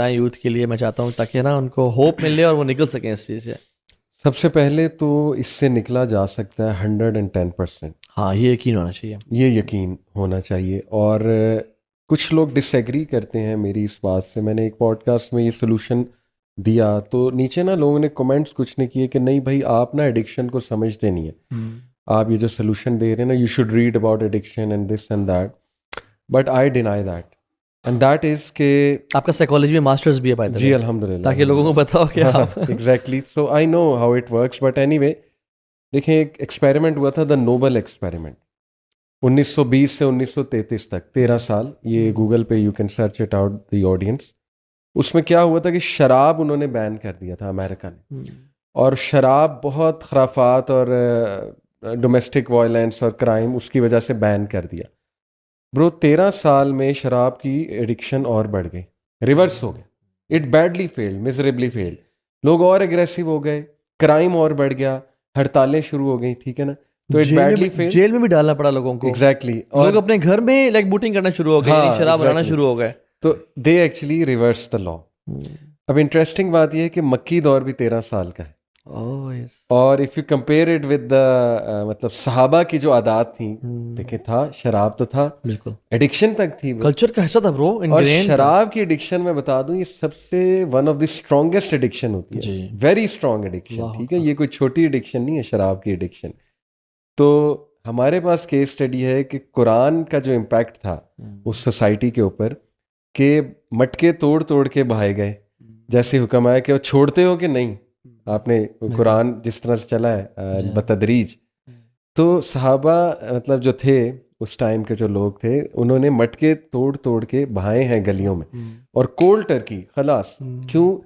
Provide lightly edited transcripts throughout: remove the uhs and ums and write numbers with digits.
Youth کے لیے میں چاہتا ہوں تاکہ نا ان کو ہوپ ملے اور وہ نکل سکیں اس چیز سے؟ سب سے پہلے تو اس سے نکلا جا سکتا ہے 110%. ہاں یہ یقین ہونا چاہیے, یہ یقین ہونا چاہیے. اور کچھ لوگ ڈس ایگری کرتے ہیں میری اس بات سے. میں نے ایک پوڈ کاسٹ میں یہ سلوشن دیا تو نیچے نا لوگوں نے کمنٹس کچھ نے کیے کہ نہیں بھائی آپ نا ایڈکشن کو سمجھتے نہیں ہیں, آپ یہ جو سلوشن دے رہے ہیں نا, you should read about addiction and this and that. But I deny that and that is کہ آپ کا سائیکالوجی میں ماسٹرز بھی ہے پائے. جی الحمد للہ, تاکہ لوگوں کو بتاؤ کہ آپ exactly. So I know how it works. But anyway دیکھیں ایک ایکسپیریمنٹ ہوا تھا, دا نوبل ایکسپیریمنٹ, 1920 سے 1933 تک 13 سال. یہ گوگل پہ you can search it out the audience. اس میں کیا ہوا تھا کہ شراب انہوں نے بین کر دیا تھا امریکہ نے, اور شراب بہت خرافات اور ڈومیسٹک وائلنس اور کرائم اس کی وجہ سے بین کر دیا. برو 13 سال میں شراب کی ایڈکشن اور بڑھ گئی, ریورس ہو گیا. It badly field, میزریبلی field. لوگ اور اگریسو ہو گئے, کرائم اور بڑھ گیا, ہڑتالیں شروع ہو گئیں, ٹھیک ہے نا. تو اٹ بیڈلی فیلڈ, جیل میں بھی ڈالنا پڑا لوگوں کو. ایگزیکٹلی. لوگ اپنے گھر میں لائک بوٹنگ کرنا شروع ہو گئے, شراب بنانا شروع ہو گئے. تو دے ایکچولی ریورس دا لا. اب انٹرسٹنگ بات یہ ہے کہ مکی دور بھی 13 سال کا ہے. اور if you compare it with the مطلب صحابہ کی جو عادات تھیں, دیکھیں تھا شراب تو تھا, بالکل ایڈکشن تک تھی, کلچر کا حصہ تھا برو. اور شراب کی ایڈکشن میں بتا دوں یہ سب سے one of the strongest addiction ہوتی ہے, ویری اسٹرانگ ایڈکشن, ٹھیک ہے. یہ کوئی چھوٹی ایڈکشن نہیں ہے شراب کی ایڈکشن. تو ہمارے پاس کیس اسٹڈی ہے کہ قرآن کا جو امپیکٹ تھا اس سوسائٹی کے اوپر, کہ مٹکے توڑ توڑ کے بہائے گئے. جیسے حکم آیا کہ وہ چھوڑتے ہو کہ نہیں, آپ نے قرآن جس طرح سے چلا ہے بتدریج. تو صحابہ مطلب جو تھے اس ٹائم کے جو لوگ تھے, انہوں نے مٹکے توڑ توڑ کے بہائے ہیں گلیوں میں, اور کولڈ ٹرکی خلاص. کیوں؟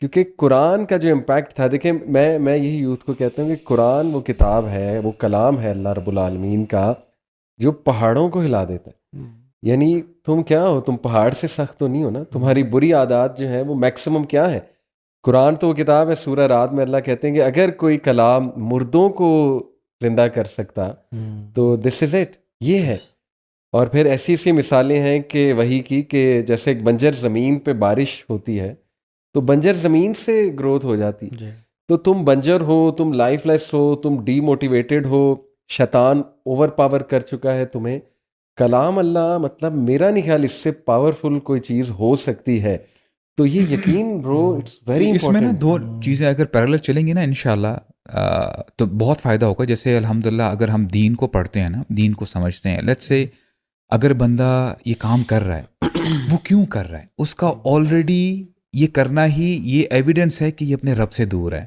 کیونکہ قرآن کا جو امپیکٹ تھا. دیکھیں میں یہی یوتھ کو کہتا ہوں کہ قرآن وہ کتاب ہے, وہ کلام ہے اللہ رب العالمین کا, جو پہاڑوں کو ہلا دیتا ہے. یعنی تم کیا ہو, تم پہاڑ سے سخت تو نہیں ہو نا. تمہاری بری عادات جو ہیں وہ میکسیمم کیا ہے. قرآن تو وہ کتاب ہے, سورہ رات میں اللہ کہتے ہیں کہ اگر کوئی کلام مردوں کو زندہ کر سکتا تو دس از اٹ, یہ ہے. اور پھر ایسی ایسی مثالیں ہیں کہ وہی کی, کہ جیسے ایک بنجر زمین پہ بارش ہوتی ہے تو بنجر زمین سے گروتھ ہو جاتی. تو تم بنجر ہو, تم لائف لیس ہو, تم ڈی موٹیویٹڈ ہو, شیطان اوور پاور کر چکا ہے تمہیں. کلام اللہ مطلب میرا نہیں خیال اس سے پاورفل کوئی چیز ہو سکتی ہے. تو یہ یقین برو اٹس ویری امپورٹنٹ. اس میں نا دو چیزیں اگر پیرالل چلیں گی نا انشاءاللہ تو بہت فائدہ ہوگا. جیسے الحمدللہ اگر ہم دین کو پڑھتے ہیں نا, دین کو سمجھتے ہیں, لیٹس سے اگر بندہ یہ کام کر رہا ہے وہ کیوں کر رہا ہے, اس کا آلریڈی یہ کرنا ہی یہ ایویڈنس ہے کہ یہ اپنے رب سے دور ہے.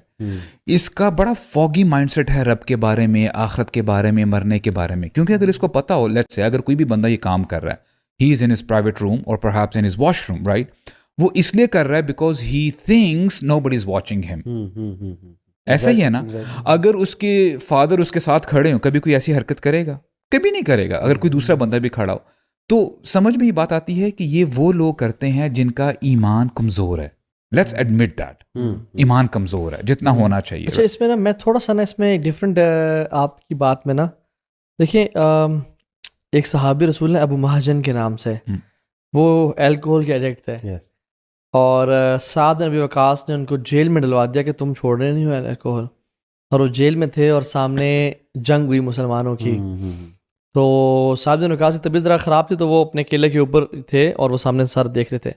اس کا بڑا فوگی مائنڈ سیٹ ہے رب کے بارے میں, آخرت کے بارے میں, مرنے کے بارے میں. کیونکہ اگر اس کو پتہ ہو, لیٹس سے اگر کوئی بھی بندہ یہ کام کر رہا ہے, ہی از ان ہز پرائیویٹ روم اور perhaps in his washroom, right, وہ اس لیے کر رہا ہے because he thinks nobody is watching him. ایسا ہی ہے نا, اگر اس کے فادر اس کے ساتھ کھڑے ہوں, کبھی کوئی ایسی حرکت کرے گا؟ کبھی نہیں کرے گا. اگر کوئی دوسرا بندہ بھی کھڑا ہو تو سمجھ میں یہ بات آتی ہے کہ یہ وہ لوگ کرتے ہیں جن کا ایمان کمزور ہے. لیٹس ایڈمٹ دیٹ, ایمان کمزور ہے جتنا ہونا چاہیے. اچھا اس میں نا میں تھوڑا سا نا اس میں ایک ڈفرینٹ آپ کی بات میں نا دیکھیں, ایک صحابی رسول نے ابو مہاجن کے نام سے, وہ الکوہول کے ایڈکٹ تھے, اور سعد بن ابی وقاص نے ان کو جیل میں ڈلوا دیا کہ تم چھوڑ رہے نہیں ہو الکوہول. اور وہ جیل میں تھے اور سامنے جنگ ہوئی مسلمانوں کی. تو سعد بن وقاص کی طبیعت ذرا خراب تھی تو وہ اپنے قلعے کے اوپر تھے اور وہ سامنے سر دیکھ رہے تھے.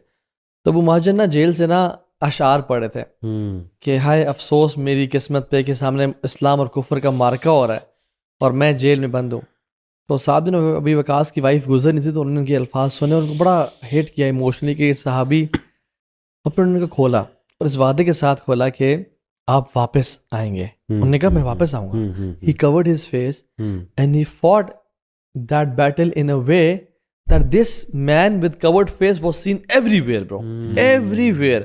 تو ابو مہاجن نا جیل سے نا اشعار پڑھ رہے تھے کہ ہائے افسوس میری قسمت پہ کہ سامنے اسلام اور کفر کا مارکا ہو رہا ہے اور میں جیل میں بند ہوں. تو سعد بن ابی وقاص کی وائف گزر نہیں تھی تو انہوں نے ان کے الفاظ سنے اور ان کو بڑا ہیٹ کیا ایموشنلی کہ صحابی. اور پھر انہوں نے کھولا اور اس وعدے کے ساتھ کھولا کہ آپ واپس آئیں گے. انہوں نے کہا میں واپس آؤں گا. He covered his face and he fought that battle in a way that this man with covered face was seen everywhere, bro. Everywhere.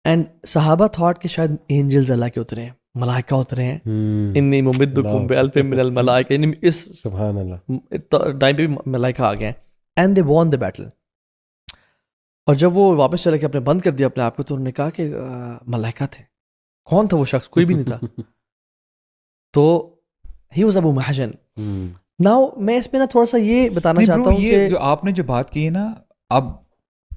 And صحابہ thought کہ شاید angels اللہ کے اترے ہیں, ملائکہ اترے ہیں. انی ممدکم بألف من الملائکہ, اس سبحان اللہ ٹائم پہ بھی ملائکہ آ گئے ہیں. And they won the battle. اور جب وہ واپس چلے کے اپنے بند کر دیا اپنے آپ کو تو انہوں نے کہا کہ ملائکہ تھے. کون تھا وہ شخص؟ کوئی بھی نہیں تھا. تو he was Abu Mahajan. Now میں اس میں نا تھوڑا سا یہ بتانا چاہتا ہوں کہ جو آپ نے جو بات کی ہے نا, اب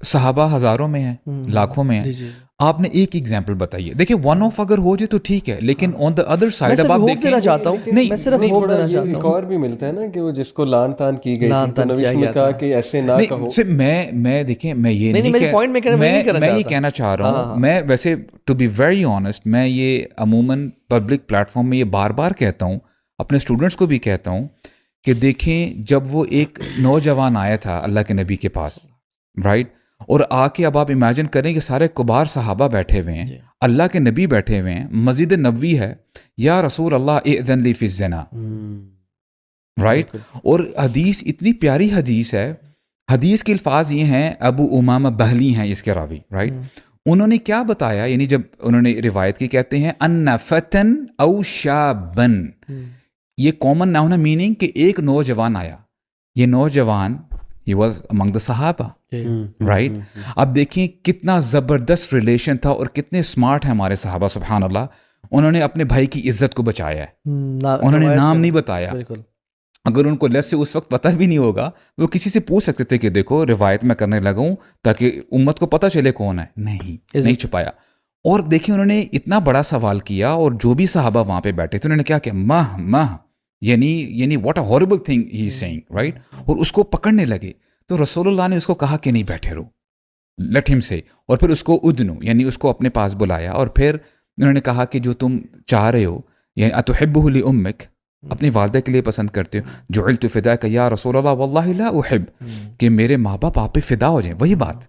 صحابہ ہزاروں میں ہیں, لاکھوں میں ہیں. آپ نے ایک ایگزامپل بتائیے. دیکھیں ون آف اگر ہو جائے تو ٹھیک ہے, لیکن آن دا ادر سائڈ اب آپ دیکھیں چاہتا ہوں نہیں, میں صرف ہوپ دینا چاہتا ہوں. ایک اور بھی ملتا ہے نا کہ وہ جس کو لان تان کی گئی تھی تو نبی نے کہا کہ ایسے نہ کہو. میں دیکھیں میں یہ نہیں میں یہ کہنا چاہ رہا ہوں, میں ویسے ٹو بی ویری آنیسٹ میں یہ عموماً پبلک پلیٹ فارم میں یہ بار بار کہتا ہوں, اپنے اسٹوڈنٹس کو بھی کہتا ہوں کہ دیکھیں جب وہ ایک نوجوان آیا تھا اللہ کے نبی کے پاس, رائٹ, اور آ کے اب آپ امیجن کریں کہ سارے کبار صحابہ بیٹھے ہوئے ہیں, اللہ کے نبی بیٹھے ہوئے ہیں, مسجد نبوی ہے, یا رسول اللہ اذن لی فی الزنا, رائٹ. اور حدیث اتنی پیاری حدیث ہے, حدیث کے الفاظ یہ ہیں, ابو امامہ بہلی ہیں اس کے راوی, رائٹ. انہوں نے کیا بتایا, یعنی جب انہوں نے روایت کی کہتے ہیں ان فتن او شابن, یہ کامن ناؤن ہے, میننگ کہ ایک نوجوان آیا, یہ نوجوان he was among the صحابہ, right. اب دیکھیں کتنا زبردست ریلیشن تھا اور کتنے اسمارٹ ہیں ہمارے صحابہ, سبحان اللہ. انہوں نے اپنے بھائی کی عزت کو بچایا ہے, انہوں نے نام نہیں بتایا. اگر ان کو لیس سے اس وقت پتہ بھی نہیں ہوگا, وہ کسی سے پوچھ سکتے تھے کہ دیکھو روایت میں کرنے لگا ہوں تاکہ امت کو پتہ چلے کون ہے, نہیں چھپایا. اور دیکھیں انہوں نے اتنا بڑا سوال کیا, اور جو بھی صحابہ وہاں پہ بیٹھے تھے انہوں نے کیا کہ ماہ یعنی what a horrible thing he is seeing, right. اور اس کو پکڑنے لگے تو رسول اللہ نے اس کو کہا کہ نہیں بیٹھے رہو, لیٹ ہم سے, اور پھر اس کو ادنو یعنی اس کو اپنے پاس بلایا, اور پھر انہوں نے کہا کہ جو تم چاہ رہے ہو, یعنی اتحبہ لامک, اپنی والدہ کے لیے پسند کرتے ہو, جعلت فداک یا رسول اللہ واللہ لا احب, کہ میرے ماں باپ آپ پہ فدا ہو جائیں. وہی بات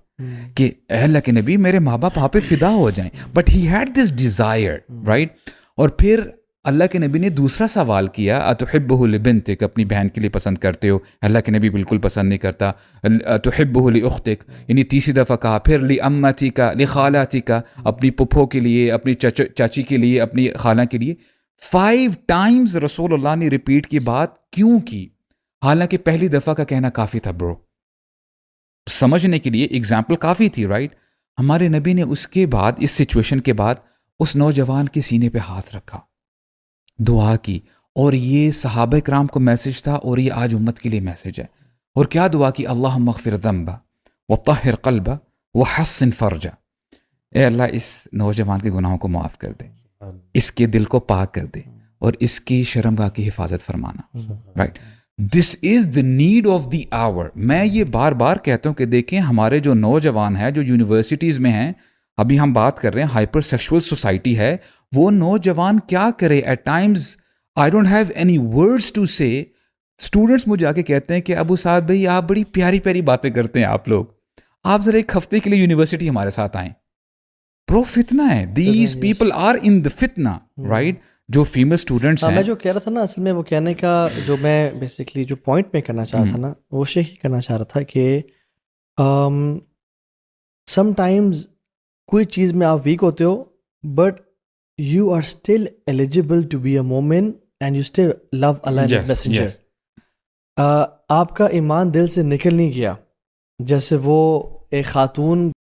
کہ اے اللہ کے نبی میرے ماں باپ آپ پہ فدا ہو جائیں, but he had this desire, right. اور پھر اللہ کے نبی نے دوسرا سوال کیا, اتحبہ لبنتک, اپنی بہن کے لیے پسند کرتے ہو, اللہ کے نبی بالکل پسند نہیں کرتا. اتحبہ لاختک, یعنی تیسری دفعہ کہا. پھر لعمتک لخالاتک, اپنی پھپھو کے لیے, اپنی چاچی کے لیے, اپنی خالہ کے لیے. 5 times رسول اللہ نے ریپیٹ کی بات کیوں کی, حالانکہ پہلی دفعہ کا کہنا کافی تھا. برو سمجھنے کے لیے ایگزامپل کافی تھی, رائٹ. ہمارے نبی نے اس کے بعد, اس سچویشن کے بعد, اس نوجوان کے سینے پہ ہاتھ رکھا, دعا کی, اور یہ صحابہ کرام کو میسج تھا اور یہ آج امت کے لیے میسج ہے. اور کیا دعا کی, اللہم اغفر ذنبہ وطہر قلبہ وحسن فرجہ, اے اللہ اس نوجوان کے گناہوں کو معاف کر دے, اس کے دل کو پاک کر دے, اور اس کی شرمگاہ کی حفاظت فرمانا, right. This is the need of the hour. میں یہ بار بار کہتا ہوں کہ دیکھیں ہمارے جو نوجوان ہیں جو یونیورسٹیز میں ہیں, ابھی ہم بات کر رہے ہیں ہائپر سیکشول سوسائٹی ہے, وہ نوجوان کیا کرے. At times I don't have any words to say. Students مجھے آ کے کہتے ہیں کہ ابو سعد بھائی آپ بڑی پیاری پیاری باتیں کرتے ہیں, آپ لوگ, آپ ذرا ایک ہفتے کے لیے یونیورسٹی ہمارے ساتھ آئیں. برو فتنہ ہے, دیز پیپل آر ان دا فتنہ, رائٹ. جو فیمیل اسٹوڈنٹس ہیں, میں جو کہہ رہا تھا نا, اصل میں وہ کہنے کا جو میں بیسکلی جو پوائنٹ میں کرنا چاہ رہا تھا نا, وہ یہی کرنا چاہ رہا تھا کہ سم ٹائمز کوئی چیز میں آپ ویک ہوتے ہو, but you are still eligible to be a مومن and you still love Allah and His messenger. آپ کا ایمان دل سے نکل نہیں گیا, جیسے وہ ایک خاتون